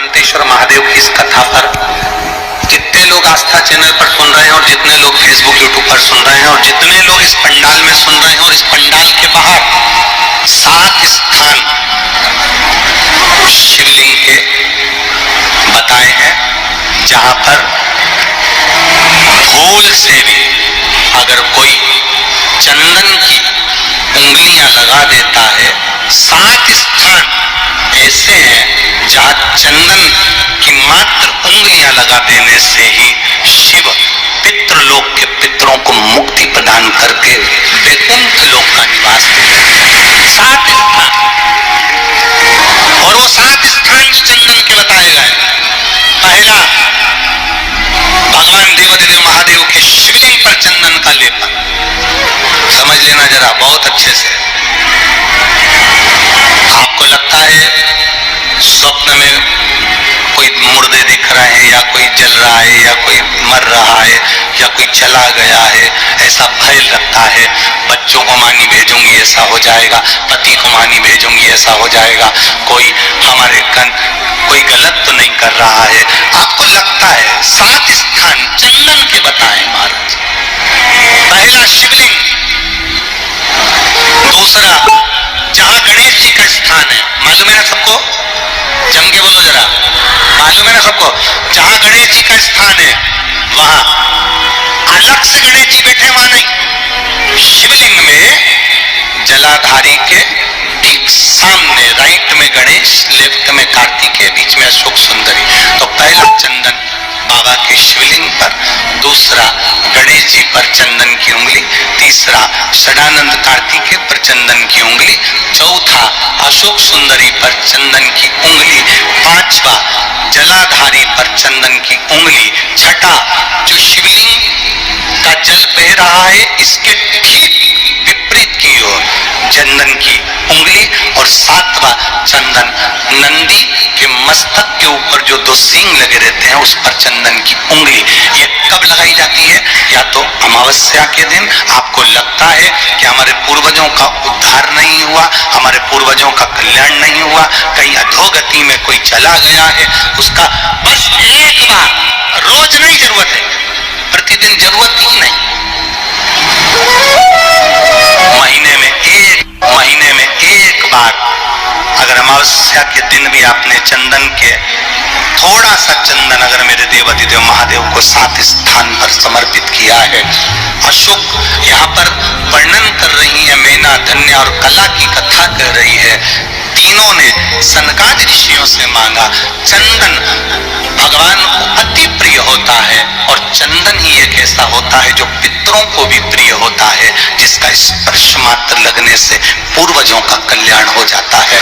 शांतेश्वर महादेव की इस कथा पर जितने लोग आस्था चैनल पर सुन रहे हैं और जितने लोग फेसबुक यूट्यूब पर सुन रहे हैं और जितने लोग इस पंडाल में सुन रहे हैं और इस पंडाल के बाहर 7 स्थान शिवलिंग के बताए हैं जहां पर भूल से भी अगर कोई चंदन की उंगलियां लगा देता है, 7 स्थान ऐसे हैं जहां चंदन की मात्र उंगलियां लगा देने से ही शिव पितृलोक के पितरों को मुक्ति प्रदान करके वैकुंठ लोक का निवास देते हैं। 7 स्थान, और वो 7 स्थान जो चंदन के बताए गए, पहला भगवान देवादिदेव महादेव के शिवलिंग पर चंदन का लेपन। समझ लेना जरा बहुत अच्छे से। आपको लगता है स्वप्न में कोई मुर्दे दिख रहे हैं या कोई जल रहा है या कोई मर रहा है या कोई चला गया है, ऐसा भय लगता है। बच्चों को मानी भेजूंगी ऐसा हो जाएगा, पति को मानी भेजूंगी ऐसा हो जाएगा, कोई हमारे कोई गलत तो नहीं कर रहा है, आपको लगता है। 7 स्थान चंदन के बताए महाराज। पहला शिवलिंग, दूसरा जहां गणेश जी का स्थान है, मालूम है ना सबको, जम के बोलो जरा, मालूम है ना सबको, जहां गणेश जी का स्थान है वहां अलग से गणेश जी बैठे, वहां नहीं। शिवलिंग में जलाधारी के ठीक सामने राइट में गणेश, लेफ्ट में कार्तिकेय, बीच में अशोक सुंदरी। तो पहला चंदन बाबा के शिवलिंग पर, दूसरा गणेश जी पर चंदन की उंगली, तीसरा षडानंद कार्तिकेय पर चंदन की उंगली, चौथा अशोक सुंदरी पर चंदन की उंगली, पांचवा जलाधारी पर चंदन की उंगली, छठा जो शिवलिंग का जल बह रहा है इसके ठीक विपरीत की ओर चंदन की उंगली, और 7वां चंदन नंदी के मस्तक के ऊपर जो 2 सींग लगे रहते हैं उस पर चंदन की उंगली। ये कब लगाई जाती है? या तो अमावस्या के दिन। आपको लगता है कि हमारे पूर्वजों का उद्धार नहीं हुआ, हमारे पूर्वजों का कल्याण नहीं हुआ, कहीं अधोगति में कोई चला गया है, उसका बस एक बार, रोज नहीं जरूरत है, प्रतिदिन जरूरत ही नहीं, महीने में एक बार अगर अमावस्या के दिन भी आपने चंदन के थोड़ा सा चंदन अगर मेरे देवादिदेव महादेव को 7 स्थान पर समर्पित किया है। अशोक यहाँ पर वर्णन कर रही है, मैना, धन्य और कला की कथा कर रही है। तीनों ने सनकादि ऋषियों से मांगा। चंदन भगवान को अति प्रिय होता है और चंदन ही एक ऐसा होता है जो पितरों को भी प्रिय होता है, जिसका स्पर्श मात्र लगने से पूर्वजों का कल्याण हो जाता है।